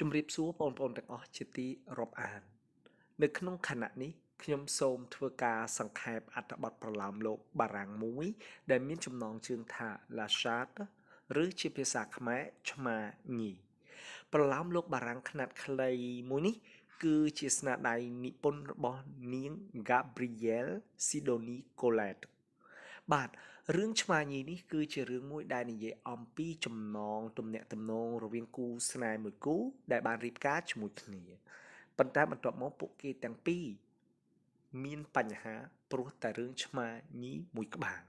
ជំរាបសួរបងប្អូនទាំងអស់ជាទីរាប់អាននៅក្នុងខណៈនេះខ្ញុំសូមធ្វើការសង្ខេបអត្ថបទប្រលោមលោកបារាំងមួយដែលមានចំណងជើងថា La Charte ឬជាភាសាខ្មែរឆ្មាញីប្រលោមលោកបារាំងខ្នាតខ្លីមួយនេះគឺជាស្នាដៃនិពន្ធរបស់នាង Gabrielle Sidonie Colette បាទរឿងឆ្មាញីនេះគឺជារឿងមួយដែលនិយាយអំពីចំណងទំនាក់ទំនងរវាងគូស្នេហ៍មួយគូដែលបានរៀបការជាមួយគ្នាប៉ុន្តែបន្ទាប់មកពួកគេទាំងពីរមានបញ្ហាព្រោះតែរឿងឆ្មាញីមួយក្បាល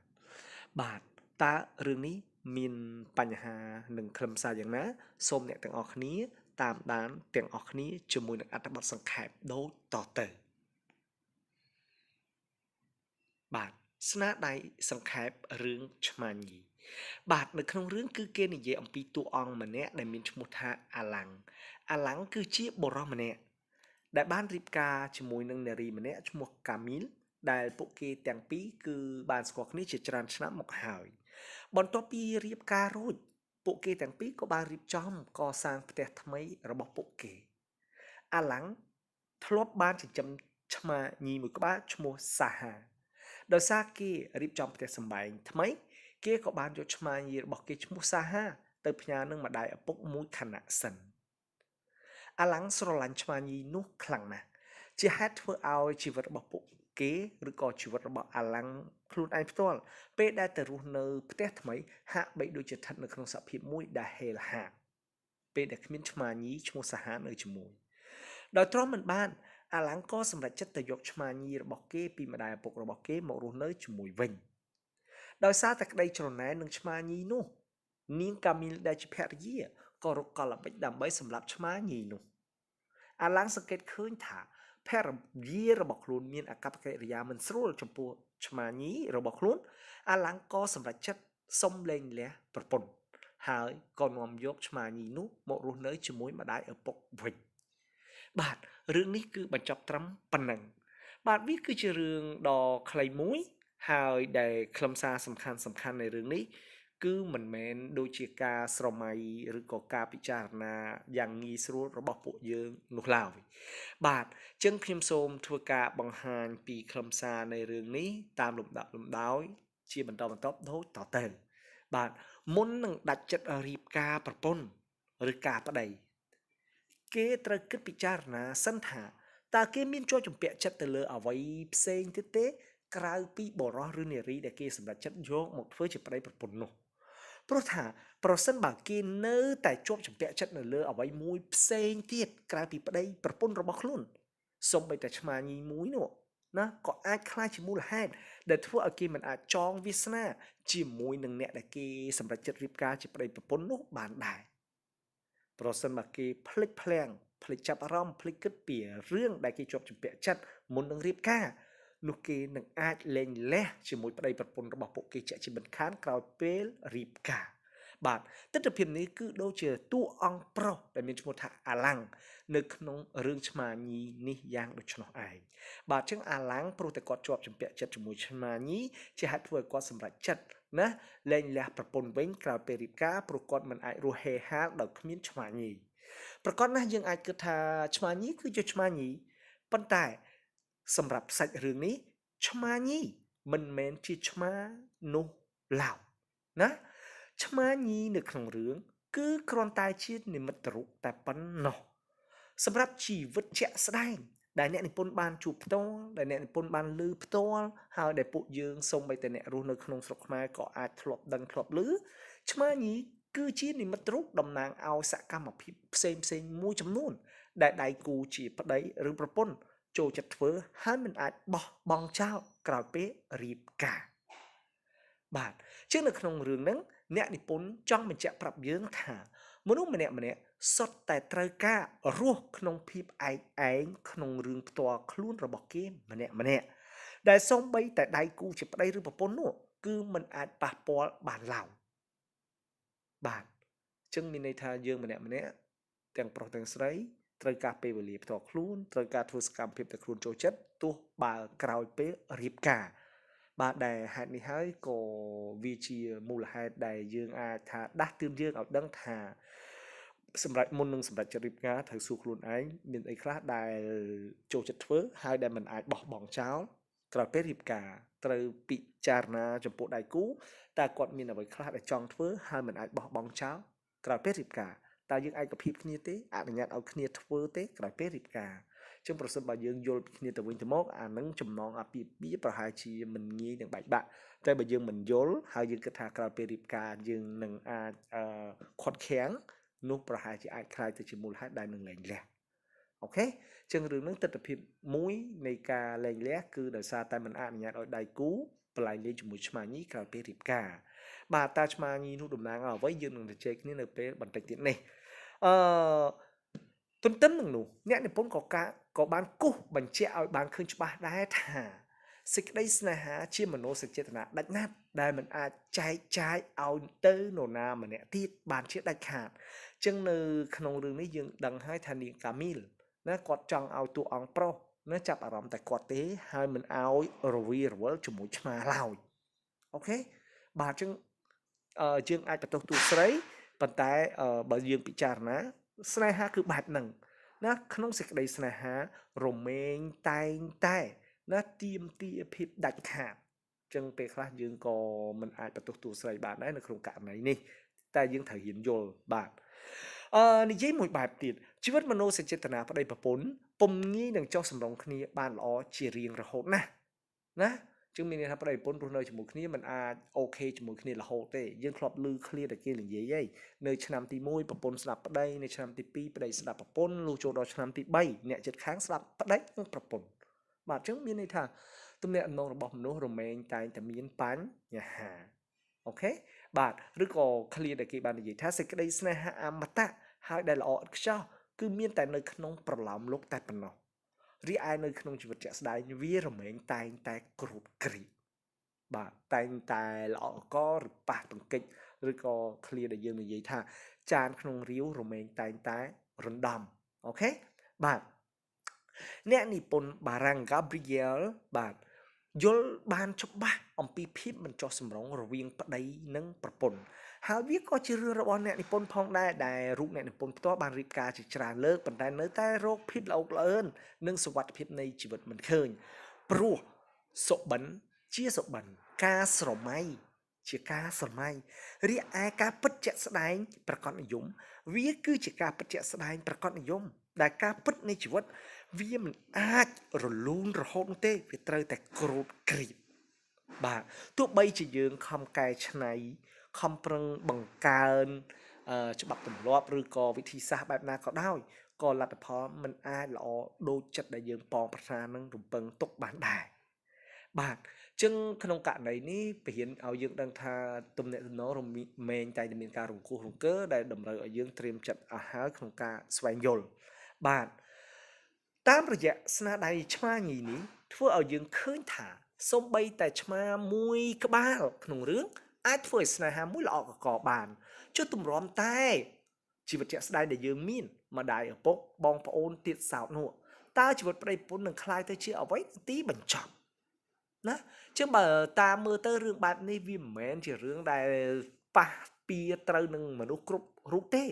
បាទតើរឿងនេះមានបញ្ហានិងខ្លឹមសារយ៉ាងណាសូមអ្នកទាំងអស់គ្នាតាមដានទាំងអស់គ្នាជាមួយនឹងអត្ថបទសង្ខេបដូចតទៅបាទស្នាដៃសង្ខេបរឿងឆ្មាញីបាទនៅក្នុងរឿងគឺគេនិយាយអំពីតួអង្គម្នាក់ដែលមានឈ្មោះថាអាឡាំងគឺជាបុរសម្នាក់ដែលបានរៀបការជាមួយនឹងនារីម្នាក់ឈ្មោះកាមីលដែលពួកគេទាំងពីរគឺបានស្គាល់គ្នាជាច្រើនឆ្នាំមកហើយបន្ទាប់ពីរៀបការរួចពួកគេទាំងពីរក៏បានរៀបចំកសាងផ្ទះថ្មីរបស់ពួកគេអាឡាំងធ្លាប់បានចិញ្ចឹមឆ្មាញីមួយក្បាលឈ្មោះសាហាដោយសារគេរៀបចំផ្ទះសម្បែងថ្មីគេក៏បានយកឆ្មាញីរបស់គេឈ្មោះសាហាទៅផ្ញើនឹងម្ដាយឪពុកមួយខណៈសិនអាឡាំងស្រឡាញ់ឆ្មាញីនោះខ្លាំងណាស់ជាហេតុធ្វើឲ្យជីវិតរបស់ពួកគេឬក៏ជីវិតរបស់អាឡាំងខ្លួនឯងផ្ទាល់ពេលដែលទៅរស់នៅផ្ទះថ្មីហាក់បីដូចជាស្ថិតនៅក្នុងសភាពមួយដែលហេលហាកពេលដែលគ្មានឆ្មាញីឈ្មោះសាហានៅជាមួយដោយទ្រាំមិនបានអាឡាំងក៏សម្រេចចិត្តទៅយកឆ្មាញីរបស់គេពីម្ដាយឪពុករបស់គេមករស់នៅជាមួយវិញដោយសារតែក្តីច្រណែននឹងឆ្មាញីនោះនាងកាមីលដែលជាភរិយាក៏រកកលល្បិចដើម្បីសម្លាប់ឆ្មាញីនោះអាឡាំងសង្កេតឃើញថាភរិយារបស់ខ្លួនមានអាកប្បកិរិយាមិនស្រួលចំពោះឆ្មាញីរបស់ខ្លួនអាឡាំងក៏សម្រេចចិត្តសុំលែងលះប្រពន្ធហើយក៏នាំយកឆ្មាញីនោះមករស់នៅជាមួយម្ដាយឪពុកវិញបាទរឿងនេះគឺបញ្ចប់ត្រឹមប៉ុណ្ណឹងបាទវាគឺជារឿងដ៏ខ្លីមួយហើយដែលខ្លឹមសារសំខាន់នៃរឿងនេះគឺមិនមែនដូចជាការស្រមៃឬក៏ការពិចារណាយ៉ាងងាយស្រួលរបស់ពួកយើងនោះឡើយបាទអញ្ចឹងខ្ញុំសូមធ្វើការបង្ហាញពីខ្លឹមសារនៃរឿងនេះតាមលំដាប់លំដោយជាបន្តបន្ទាប់ដូចតទៅបាទមុននឹងដាច់ចិត្តរៀបការប្រពន្ធឬការប្តីគេត្រូវគិតពិចារណាសិនថាតើគេមានជាប់ជំពាក់ចិត្តទៅលើអ្វីផ្សេងទៀតទេក្រៅពីបរិសុទ្ធឬនារីដែលគេសម្រេចចិត្តយកមកធ្វើជាប្តីប្រពន្ធនោះព្រោះថាប្រសិនបើគេនៅតែជាប់ជំពាក់ចិត្តនៅលើអ្វីមួយផ្សេងទៀតក្រៅពីប្តីប្រពន្ធរបស់ខ្លួនសូម្បីតែឆ្មាញីមួយនោះណាក៏អាចខ្លាចជាមូលហេតុដែលធ្វើឲ្យគេមិនអាចចងវាសនាជាមួយនឹងអ្នកដែលគេសម្រេចចិត្តរៀបការជាប្តីប្រពន្ធនោះបានដែរប្រសិនបើគេភ្លេចភ្លាំងភ្លេចចាប់អារម្មណ៍ភ្លេចគិតពីរឿងដែលគេជាប់ជំពាក់ចិត្តមុននឹងរៀបការនោះគេនឹងអាចលែងលះជាមួយប្តីប្រពន្ធរបស់ពួកគេជាក់ជាមិនខានក្រោយពេលរៀបការបាទទស្សនវិជ្ជានេះគឺដូចជាតួអង្គប្រុសដែលមានឈ្មោះថាអាឡាំងនៅក្នុងរឿងឆ្មាញីនេះយ៉ាងដូច្នោះឯងបាទអញ្ចឹងអាឡាំងព្រោះតែគាត់ជាប់ជំពាក់ចិត្តជាមួយឆ្មាញីជាហេតុធ្វើឲ្យគាត់សម្រេចចិត្តណាលែងលះប្រពន្ធវិញក្រោយពេលរៀបការព្រោះគាត់មិនអាចរស់ហេហាលដោយគ្មានឆ្មាញីប្រកបណាស់យើងអាចគិតថាឆ្មាញីគឺជាឆ្មាញីប៉ុន្តែសម្រាប់សាច់រឿងនេះឆ្មាញីមិនមែនជាឆ្មានោះឡើយណាឆ្មាញីនៅក្នុងរឿងគឺគ្រាន់តែជានិមិត្តរូបតែប៉ុណ្ណោះសម្រាប់ជីវិតជាក់ស្ដែងដែលអ្នកនិពន្ធបានជួបផ្ទាល់ដែលអ្នកនិពន្ធបានឮផ្ទាល់ហើយដែលពួកយើងសូម្បីតែអ្នករស់នៅក្នុងស្រុកខ្មែរក៏អាចធ្លាប់ដឹងធ្លាប់ឮឆ្មាញីគឺជានិមិត្តរូបតំណាងឲ្យសកម្មភាពផ្សេងមួយចំនួនដែលដៃគូជាប្តីឬប្រពន្ធចូលចិត្តធ្វើហើយមិនអាចបោះបង់ចោលក្រោយពេលរៀបការបាទជាងនៅក្នុងរឿងហ្នឹងអ្នកនិពន្ធចង់បញ្ជាក់ប្រាប់យើងថាមនុស្សម្នាក់សុទ្ធតែត្រូវការរស់ក្នុងភាពឯកឯងក្នុងរឿងផ្ទាល់ខ្លួនរបស់គេម្នាក់ដែលសូម្បីតែដៃគូជាប្តីឬប្រពន្ធនោះគឺមិនអាចប៉ះពាល់បានឡើយបាទអញ្ចឹងមានន័យថាយើងម្នាក់ទាំងប្រុសទាំងស្រីត្រូវការពេលវេលាផ្ទាល់ខ្លួនត្រូវការធ្វើសកម្មភាពតែខ្លួនចូលចិត្តទោះបើក្រោយពេលរៀបការបាទដែលហេតុនេះហើយក៏វាជាមូលហេតុដែលយើងអាចថាដាស់តឿនយើងឲ្យដឹងថា សម្រាប់មុននឹងសម្រាប់ចរិតការត្រូវសួរខ្លួនឯងមានអីខ្លះដែលចូលចិត្តធ្វើហើយដែលមិនអាចបោះបង់ចោលក្រោយពេលរៀបការត្រូវពិចារណាចំពោះដៃគូតើគាត់មានអ្វីខ្លះដែលចង់ធ្វើហើយមិនអាចបោះបង់ចោលក្រោយពេលរៀបការតើយើងឯកភាពគ្នាទេអនុញ្ញាតឲ្យគ្នាធ្វើទេក្រោយពេលរៀបការចឹងប្រសិនបើយើងយល់ពីគ្នាទៅវិញទៅមកអានឹងចំណងអាពាហ៍ពិពាហ៍ប្រហែលជាមិនងាយនឹងបែកបាក់តែបើយើងមិនយល់ហើយយើងគិតថាក្រោយពេលរៀបការយើងនឹងអាចខាត់ខាំងនោះប្រហែលជាអាចខ្លាយទៅជាមូលហេតុដែលនឹងលែងលះអូខេចឹងរឿងហ្នឹងទស្សនវិជ្ជាមួយនៃការលែងលះគឺដោយសារតែមិនអនុញ្ញាតឲ្យដៃគូបលែងលេងជាមួយឆ្មាញីក្រោយពេលរៀបការបាទតើឆ្មាញីនោះតំណាងឲ្យអ្វីយើងនឹងជជែកគ្នានៅពេលបន្តិចទៀតនេះអឺទន្ទឹមនឹងនោះអ្នកនិពន្ធក៏បានគូសបញ្ជាក់ឲ្យបានឃើញច្បាស់ដែរថាសេចក្តីស្នេហាជាមនោសញ្ចេតនាដាច់ណាត់ដែលមិនអាចចែកចាយឲ្យទៅនរណាម្នាក់ទៀតបានជាដាច់ខាតចឹងនៅក្នុងរឿងនេះយើងដឹងហើយថានាងកាមីលណាគាត់ចង់ឲ្យតួអង្គប្រុសណាចាប់អារម្មណ៍តែគាត់ទេហើយមិនឲ្យរវីរវល់ជាមួយឆ្មាឡើយអូខេបាទចឹងយើងអាចបន្ទោសតួស្រីប៉ុន្តែបើយើងពិចារណាស្នេហាគឺបែបហ្នឹងណាក្នុងសេចក្តីស្នេហារមែងតែងតែណាទៀមទាភាពដាច់ខាតចឹងពេលខ្លះយើងក៏មិនអាចបន្ទោសតួស្រីបានដែរនៅក្នុងករណីនេះតែយើងត្រូវរៀនយល់បាទនិយាយមួយបែបទៀតជីវិតមនោសញ្ចេតនាប្តីប្រពន្ធពុំងាយនឹងចុះសម្រុងគ្នាបានល្អជារៀងរហូតណាជាងមានន័យថាប្តីប្រពន្ធរស់នៅជាមួយគ្នាមិនអាចអូខេជាមួយគ្នារហូតទេយើងធ្លាប់ឮឃ្លាតែគេនិយាយហីនៅឆ្នាំទី1ប្រពន្ធស្ដាប់ប្តីនៅឆ្នាំទី2ប្តីស្ដាប់ប្រពន្ធលុះចូលដល់ឆ្នាំទី3អ្នកជិតខាងស្ដាប់ប្តីនិងប្រពន្ធបាទអញ្ចឹងមានន័យថាទំនាក់ទំនងរបស់មនុស្សរមែងតែងតែមានបញ្ហាអូខេបាទឬក៏ឃ្លាដែលគេបាននិយាយថាសេចក្តីស្នេហាអមតៈហើយដែលល្អឥតខ្ចោះគឺមានតែនៅក្នុងប្រឡោមលោកតែប៉ុណ្ណោះរីឯនៅក្នុងជីវិតជាក់ស្ដែងវារមែងតែងតែគ្រូតគ្រីតបាទតែងតែល្អកឬប៉ះទង្គិចឬក៏ឃ្លាដែលយើងនិយាយថាចានក្នុងរាវរមែងតែងតែរំដំអូខេបាទអ្នកនិពន្ធបារាំង Gabriel បាទយល់បានច្បាស់អំពីភាពមិនចុះសម្រុងរវាងប្តីនិងប្រពន្ធហើយវាក៏ជារឿងរបស់អ្នកនិពន្ធផងដែរដែលរូបអ្នកនិពន្ធផ្ទាល់បានរៀបការជាច្រើនលើកប៉ុន្តែនៅតែរកភាពល្អល្អឿននិងសុវត្ថិភាពនៃជីវិតមិនឃើញព្រោះសុបិនជាសុបិនការស្រមៃជាការស្រមៃរីឯការពិតជាក់ស្ដែងប្រកបនិយមវាគឺជាការពិតជាក់ស្ដែងប្រកបនិយមដែលការពិតនៃជីវិតវាមិនអាចរលូនរហូតនោះទេវាត្រូវតែគ្រូតគ្រីតបាទទោះបីជាយើងខំកែច្នៃខំប្រឹងបង្កើនច្បាប់ទម្លាប់ឬក៏វិធីសាស្ត្របែបណាក៏ដោយក៏លទ្ធផលមិនអាចល្អដូចចិត្តដែលយើងប៉ងប្រាថ្នានឹងរំពឹងទុកបានដែរបាទចឹងក្នុងករណីនេះបរៀនឲ្យយើងដឹងថាទំនាក់ទំនងរមែងតែមានការរង្គោះរង្គើដែលតម្រូវឲ្យយើងត្រៀមចិត្តឲ្យហើយក្នុងការស្វែងយល់បាទតាមរយៈស្នាដៃឆ្មាញីនេះធ្វើឲ្យយើងឃើញថាសូម្បីតែឆ្មាមួយក្បាលក្នុងរឿងអាចធ្វើឲ្យស្នេហាមួយល្អកកបានចុះទម្រាំតែជីវិតជាក់ស្ដែងដែលយើងមានម្ដាយឪពុកបងប្អូនទៀតសោតនោះតើជីវិតប្តីប្រពន្ធនឹងคล้ายទៅជាអ្វីទីបញ្ចប់ណាចឹងបើតាមមើលទៅរឿងបែបនេះវាមិនមែនជារឿងដែលប៉ះពៀត្រូវនឹងមនុស្សគ្រប់រូបទេ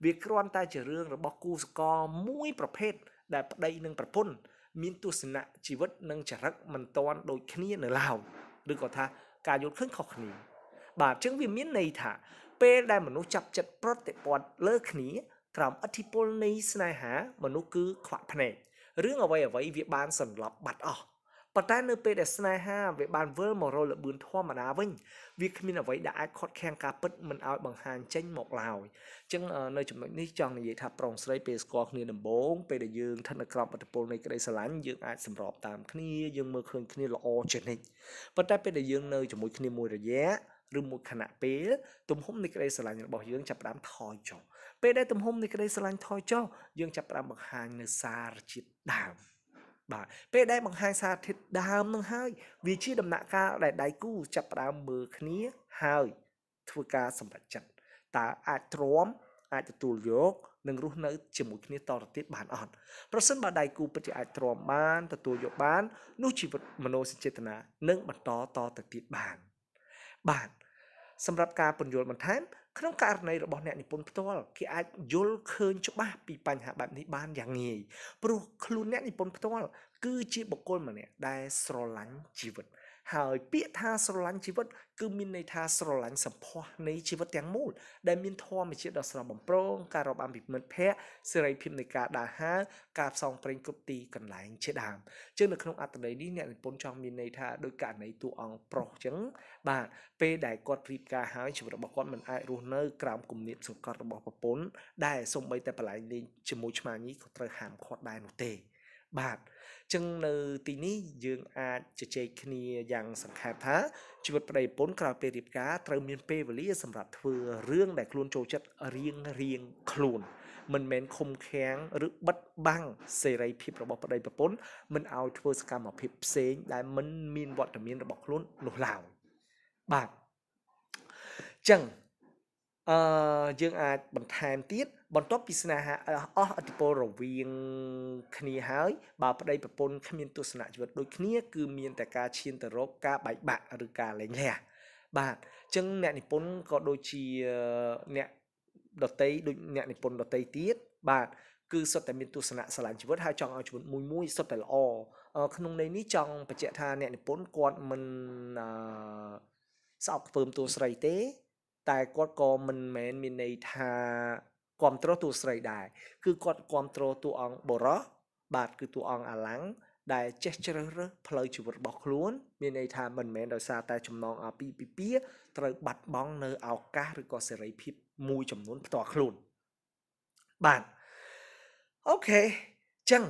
វាគ្រាន់តែជារឿងរបស់គូសកលមួយប្រភេទដែលប្តីនិងប្រពន្ធមានទស្សនៈជីវិតនិងចរិតមិនទាន់ដូចគ្នានៅឡើយឬក៏ថាការយល់ឃើញខុសគ្នាបាទអញ្ចឹងវាមានន័យថាពេលដែលមនុស្សចាប់ចិត្តប្រតិបត្តិលើគ្នាក្រោមឥទ្ធិពលនៃស្នេហាមនុស្សគឺខ្វាក់ភ្នែករឿងអ្វីវាបានសន្លប់បាត់អស់ប៉ុន្តែនៅពេលដែលស្នេហាវាបានវិលមករលលឿនធម្មតាវិញវាគ្មានអ្វីដែលអាចខាត់ខាំងការពិតមិនឲ្យបង្ហាញចេញមកឡើយអញ្ចឹងនៅចំណុចនេះចង់និយាយថាប្រុសស្រីពេលស្គាល់គ្នាដំបូងពេលដែលយើងស្ថិតនៅក្រោមឥទ្ធិពលនៃក្តីស្រឡាញ់យើងអាចសម្របតាមគ្នាយើងមើលឃើញគ្នាល្អជានិច្ចប៉ុន្តែពេលដែលយើងនៅជាមួយគ្នាមួយរយៈឬមួយខណៈពេលទំហំនៃក្តីស្រឡាញ់របស់យើងចាប់ផ្ដើមថយចុះពេលដែលទំហំនៃក្តីស្រឡាញ់ថយចុះយើងចាប់ផ្ដើមបង្ហាញនៅសារជាតិដើមបាទពេលដែលបង្ហាញសារធាតុដើមនឹងហើយវាជាដំណាក់កាលដែលដៃគូចាប់ផ្ដើមមើលគ្នាហើយធ្វើការសម្រេចចិត្តតើអាចទ្រាំអាចទទួលយកនិងរស់នៅជាមួយគ្នាតទៅទៀតបានអត់ប្រសិនបើដៃគូពិតជាអាចទ្រាំបានទទួលយកបាននោះជីវិតមនោសញ្ចេតនានឹងបន្តតទៅទៀតបានបាទសម្រាប់ការពន្យល់បន្ថែម ក្នុងករណីរបស់អ្នកនិពន្ធផ្ទាល់គេអាចយល់ឃើញច្បាស់ពីបញ្ហាបែបនេះបានយ៉ាងងាយព្រោះខ្លួនអ្នកនិពន្ធផ្ទាល់គឺជាបុគ្គលម្នាក់ដែលស្រឡាញ់ជីវិតហើយពាក្យថាស្រឡាញ់ជីវិតគឺមានន័យថាស្រឡាញ់សម្ផស្សនៃជីវិតទាំងមូលដែលមានធម៌ជាតិដ៏ស្រស់បំព្រងការរាប់អានពីមិត្តភ័ក្តិសេរីភាពនៃការដើរហើរការផ្សងព្រេងគ្រប់ទីកន្លែងជាដើមជាងនៅក្នុងអត្ថន័យនេះអ្នកនិពន្ធចង់មានន័យថាដោយករណីតួអង្គប្រុសអញ្ចឹងបាទពេលដែលគាត់រៀបការហើយជីវិតរបស់គាត់មិនអាចរស់នៅក្រោមគំនាបសង្កត់របស់ប្រពន្ធដែលសូម្បីតែបលែងលេងជាមួយឆ្មាញីក៏ត្រូវហាមឃាត់ដែរនោះទេបាទចឹងនៅទីនេះយើងអាចជជែកគ្នាយ៉ាងសង្ខេបថាជីវិតប្តីប្រពន្ធក្រោយពេលរៀបការត្រូវមានពេលវេលាសម្រាប់ធ្វើរឿងដែលខ្លួនចូលចិត្តរៀងខ្លួនមិនមែនឃុំឃាំងឬបិទបាំងសេរីភាពរបស់ប្តីប្រពន្ធមិនឲ្យធ្វើសកម្មភាពផ្សេងដែលមិនមានវត្តមានរបស់ខ្លួននោះឡើយបាទចឹងយើងអាចបន្ថែមទៀតបន្ទាប់ពីស្នេហាអស់ឥទ្ធិពលរវាងគ្នាហើយបើប្តីប្រពន្ធគ្មានទស្សនៈជីវិតដូចគ្នាគឺមានតែការឈានទៅរកការបែកបាក់ឬការលែងលះបាទអញ្ចឹងអ្នកនិពន្ធក៏ដូចជាអ្នកដតីដូចអ្នកនិពន្ធដតីទៀតបាទគឺសុទ្ធតែមានទស្សនៈស្រឡាញ់ជីវិតហើយចង់ឲ្យជីវិតមួយសុទ្ធតែល្អក្នុងន័យនេះចង់បញ្ជាក់ថាអ្នកនិពន្ធគាត់មិនស្អប់ខ្ពើមតួស្រីទេតែគាត់ក៏មិនមែនមានន័យថាគ្រប់គ្រងតួស្រីដែរគឺគាត់គ្រប់គ្រងតួអង្គបរោះបាទគឺតួអង្គអាឡាំងដែលចេះជ្រើសរើសផ្លូវជីវិតរបស់ខ្លួនមានន័យថាមិនមែនដោយសារតែចំណងអាពាហ៍ពិពាហ៍ត្រូវបាត់បង់នៅឱកាសឬក៏សេរីភាពមួយចំនួនផ្ទាល់ខ្លួនបាទអូខេចឹង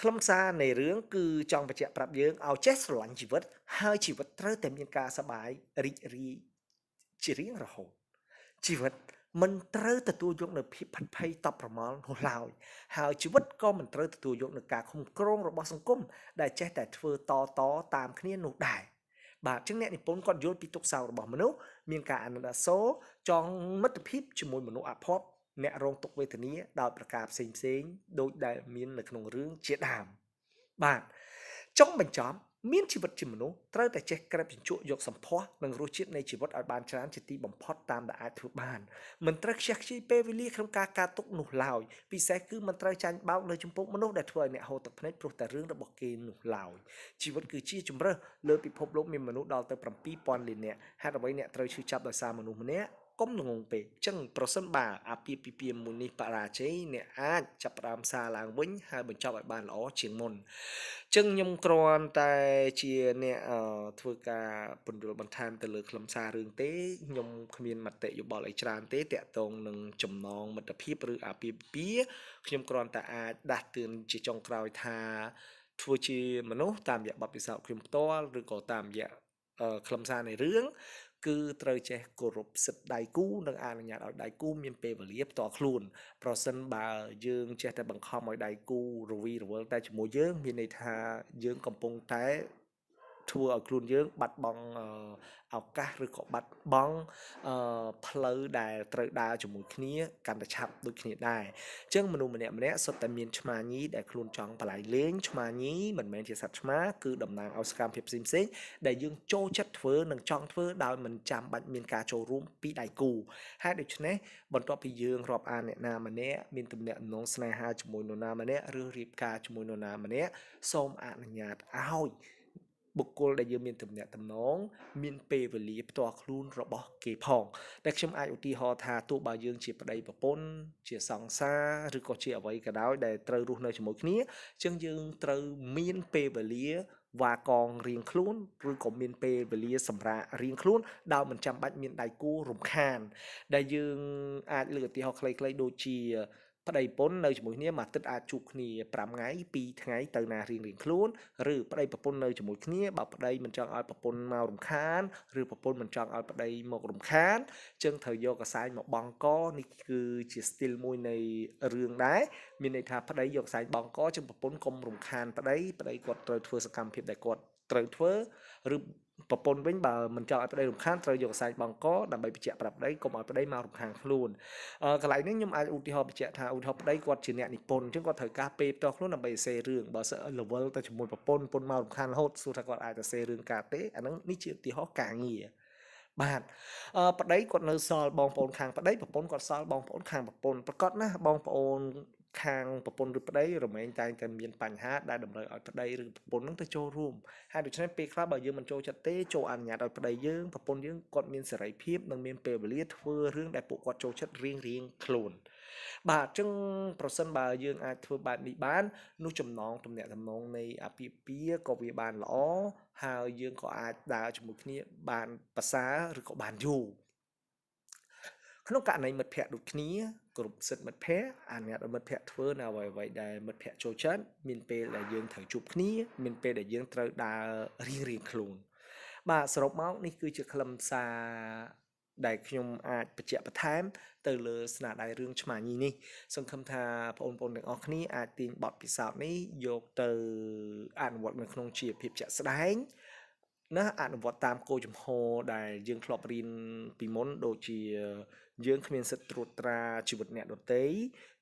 ខ្លឹមសារនៃរឿងគឺចង់បញ្ជាក់ប្រាប់យើងឲ្យចេះស្រឡាញ់ជីវិតហើយជីវិតត្រូវតែមានការសប្បាយរីករាយជារៀងរហូតជីវិតមិនត្រូវទទួលយកនៅភាពផិតភ័យតប់ប្រមល់នោះឡើយហើយជីវិតក៏មិនត្រូវទទួលយកនៅការឃុំក្រងរបស់សង្គមដែលចេះតែធ្វើតតាមគ្នានោះដែរបាទចឹងអ្នកនិពន្ធគាត់យល់ពីទុកសោករបស់មនុស្សមានការអាណិតអាសូរចង់មិត្តភាពជាមួយមនុស្សអភ័ព្វអ្នករងទុក្ខវេទនាដោយប្រការផ្សេងដូចដែលមាននៅក្នុងរឿងជាដើមបាទចុងបញ្ចប់មានជីវិតជាមនុស្សត្រូវតែចេះក្រេបជញ្ជក់យកសម្ផស្សនិងរសជាតិនៃជីវិតឲ្យបានច្រើនជាទីបំផុតតាមដែលអាចធ្វើបានមិនត្រូវខ្ជះខ្ជាយពេលវេលាក្នុងការកើតទុកនោះឡើយពិសេសគឺមិនត្រូវចាញ់បោកនៅចំពោះមនុស្សដែលធ្វើឲ្យអ្នកហូរទឹកភ្នែកព្រោះតែរឿងរបស់គេនោះឡើយជីវិតគឺជាជំរើសលើពិភពលោកមានមនុស្សដល់ទៅ7000លាននាក់ហេតុអ្វីអ្នកត្រូវឈឺចាប់ដោយសារមនុស្សម្នាក់កុំងងពេកអញ្ចឹងប្រសិនបើអាពាហ៍ពិពាហ៍មួយនេះបរាជ័យអ្នកអាចចាប់ផ្ដើមសារឡើងវិញហើយបញ្ចប់ឲ្យបានល្អជាងមុនអញ្ចឹងខ្ញុំគ្រាន់តែជាអ្នកធ្វើការពន្យល់បន្ថែមទៅលើខ្លឹមសាររឿងទេខ្ញុំគ្មានមតិយោបល់អីច្រើនទេតាក់ទងនឹងចំណងមិត្តភាពឬអាពាហ៍ពិពាហ៍ខ្ញុំគ្រាន់តែអាចដាស់តឿនជាចុងក្រោយថាធ្វើជាមនុស្សតាមរយៈបទពិសោធន៍ខ្ញុំផ្ទាល់ឬក៏តាមរយៈខ្លឹមសារនៃរឿងគឺត្រូវចេះគោរពសិទ្ធិដៃគូនិងអនុញ្ញាតឲ្យដៃគូមានពេលវេលាផ្ទាល់ខ្លួនប្រសិនបើយើងចេះតែបង្ខំឲ្យដៃគូរវីរវល់តែជាមួយយើងមានន័យថាយើងកំពុងតែធ្វើឲ្យខ្លួនយើងបាត់បង់ឱកាសឬក៏បាត់បង់ផ្លូវដែលត្រូវដើរជាមួយគ្នាកាន់តែឆាប់ដូចគ្នាដែរអញ្ចឹងមនុស្សម្នាក់សុទ្ធតែមានឆ្មាញីដែលខ្លួនចង់បលែងលេងឆ្មាញីមិនមែនជាសត្វឆ្មាគឺតំណាងឲ្យសកម្មភាពផ្សេងដែលយើងចូលចិត្តធ្វើនិងចង់ធ្វើដោយមិនចាំបាច់មានការចូលរួមពីដៃគូហើយដូច្នេះបន្ទាប់ពីយើងរាប់អានអ្នកណាម្នាក់មានទំនាក់ទំនងស្នេហាជាមួយនរណាម្នាក់ឬរៀបការជាមួយនរណាម្នាក់សូមអនុញ្ញាតឲ្យបុគ្គលដែលយើងមានទំនាក់ទំនងមានពេលវេលាផ្ទាល់ខ្លួនរបស់គេផងតែខ្ញុំអាចឧទាហរណ៍ថាទោះបើយើងជាប្តីប្រពន្ធជាសង្សារឬក៏ជាអ្វីក៏ដោយដែលត្រូវរស់នៅជាមួយគ្នាអញ្ចឹងយើងត្រូវមានពេលវេលាវ៉ាកងរៀងខ្លួនឬក៏មានពេលវេលាសម្រាប់រៀងខ្លួនដោយមិនចាំបាច់មានដៃគូរំខានដែលយើងអាចលើកឧទាហរណ៍ខ្លីៗដូចជាប្តីប្រពន្ធនៅជាមួយគ្នាមួយអាទិត្យអាចជួបគ្នា5ថ្ងៃ2ថ្ងៃទៅណារៀងខ្លួនឬប្តីប្រពន្ធនៅជាមួយគ្នាបើប្តីមិនចង់ឲ្យប្រពន្ធមករំខានឬប្រពន្ធមិនចង់ឲ្យប្តីមករំខានចឹងត្រូវយកកសែងមកបង់កនេះគឺជា style មួយនៃរឿងដែរមានន័យថាប្តីយកកសែងបង់កចឹងប្រពន្ធកុំរំខានប្តីគាត់ត្រូវធ្វើសកម្មភាពដែលគាត់ត្រូវធ្វើឬប្រពន្ធវិញបើមិនចង់ឲ្យប្តីរំខានត្រូវយកកសែងបង់កដើម្បីបញ្ជាក់ប្រាប់ប្តីកុំឲ្យប្តីមករំខានខ្លួនកន្លែងនេះខ្ញុំអាចឧទាហរណ៍បញ្ជាក់ថាឧទាហរណ៍ប្តីគាត់ជាអ្នកនិពន្ធអញ្ចឹងគាត់ត្រូវការពេលផ្ទាល់ខ្លួនដើម្បីសរសេររឿងបើសិន level ទៅជាមួយប្រពន្ធមករំខានរហូតសួរថាគាត់អាចសរសេររឿងកើតទេអាហ្នឹងនេះជាឧទាហរណ៍ការងារ បាទប្តីគាត់នៅសល់បងប្អូនខាងប្តីប្រពន្ធគាត់សល់បងប្អូនខាងប្រពន្ធប្រកាសណាស់បងប្អូនខាងប្រពន្ធឬប្តីរមែងតែងតែមានបញ្ហាដែលតម្រូវឲ្យប្តីឬប្រពន្ធនឹងទៅចូលរួមហើយដូច្នេះពេលខ្លះបើយើងមិនចូលចិត្តទេចូលអនុញ្ញាតឲ្យប្តីយើងប្រពន្ធយើងគាត់មានសេរីភាពនិងមានពេលវេលាធ្វើរឿងដែលពួកគាត់ចូលចិត្តរៀងខ្លួនបាទអញ្ចឹងប្រសិនបើយើងអាចធ្វើបែបនេះបាននោះចំណងទំនាក់ទំនងនៃអាពាហ៍ពិពាហ៍ក៏វាបានល្អហើយយើងក៏អាចដើរជាមួយគ្នាបានប្រសើរឬក៏បានយូរក្នុងករណីមិត្តភ័ក្តិដូចគ្នាគ្រប់សិទ្ធិមិត្តភ័ក្តិអនុញ្ញាតឲ្យមិត្តភ័ក្តិធ្វើនៅអ្វីៗដែលមិត្តភ័ក្តិចូលចិត្តមានពេលដែលយើងត្រូវជួបគ្នាមានពេលដែលយើងត្រូវដើររៀងខ្លួនបាទសរុបមកនេះគឺជាខ្លឹមសារដែលខ្ញុំអាចបញ្ជាក់បន្ថែមទៅលើស្នាដៃរឿងឆ្មាញីនេះសង្ឃឹមថាបងប្អូនទាំងអស់គ្នាអាចទាញបទពិសោធន៍នេះយកទៅអនុវត្តនៅក្នុងជីវភាពជាក់ស្ដែងណាអនុវត្តតាមគោលជំហរដែលយើងធ្លាប់រៀនពីមុនដូចជាយើងគ្មានសិទ្ធិត្រួតត្រាជីវិតអ្នកដទៃ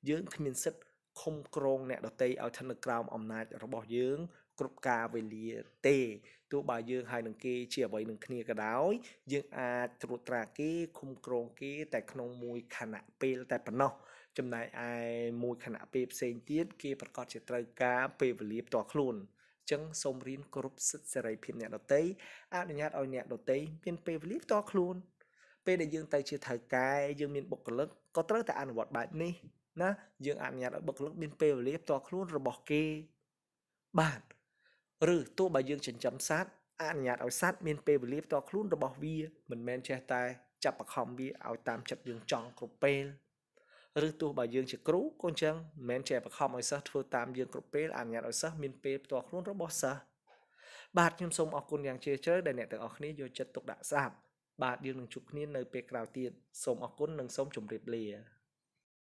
យើងគ្មានសិទ្ធិឃុំក្រងអ្នកដទៃឲ្យស្ថិតនៅក្រោមអំណាចរបស់យើងគ្រប់កាលវេលាទេទោះបើយើងហើយនឹងគេជាអ្វីនឹងគ្នាក៏ដោយយើងអាចត្រួតត្រាគេឃុំក្រងគេតែក្នុងមួយខណៈពេលតែប៉ុណ្ណោះចំណែកឯមួយខណៈពេលផ្សេងទៀតគេប្រកាសជាត្រូវការពេលវេលាផ្ទាល់ខ្លួនចឹងសូមរៀនគោរពសិទ្ធិសេរីភាពអ្នកដទៃអនុញ្ញាតឲ្យអ្នកដទៃមានពេលវេលាផ្ទាល់ខ្លួនពេលដែលយើងទៅជាថៅកែយើងមានបុគ្គលិកក៏ត្រូវតែអនុវត្តបែបនេះណាយើងអនុញ្ញាតឲ្យបុគ្គលិកមានពេលវេលាផ្ទាល់ខ្លួនរបស់គេបាទឬទោះបើយើងចិញ្ចឹមសត្វអនុញ្ញាតឲ្យសត្វមានពេលវេលាផ្ទាល់ខ្លួនរបស់វាមិនមែនចេះតែចាប់បង្ខំវាឲ្យតាមចិត្តយើងចង់គ្រប់ពេលឬទោះបើយើងជាគ្រូក៏អញ្ចឹងមិនមែនចេះបង្ខំឲ្យសិស្សធ្វើតាមយើងគ្រប់ពេលអនុញ្ញាតឲ្យសិស្សមានពេលផ្ទាល់ខ្លួនរបស់សិស្សបាទខ្ញុំសូមអរគុណយ៉ាងជ្រាលជ្រៅដែលអ្នកទាំងអស់គ្នាយកចិត្តទុកដាក់ស្ដាប់បាទយើងនឹងជួបគ្នានៅពេលក្រោយទៀតសូមអរគុណនិងសូមជម្រាបលា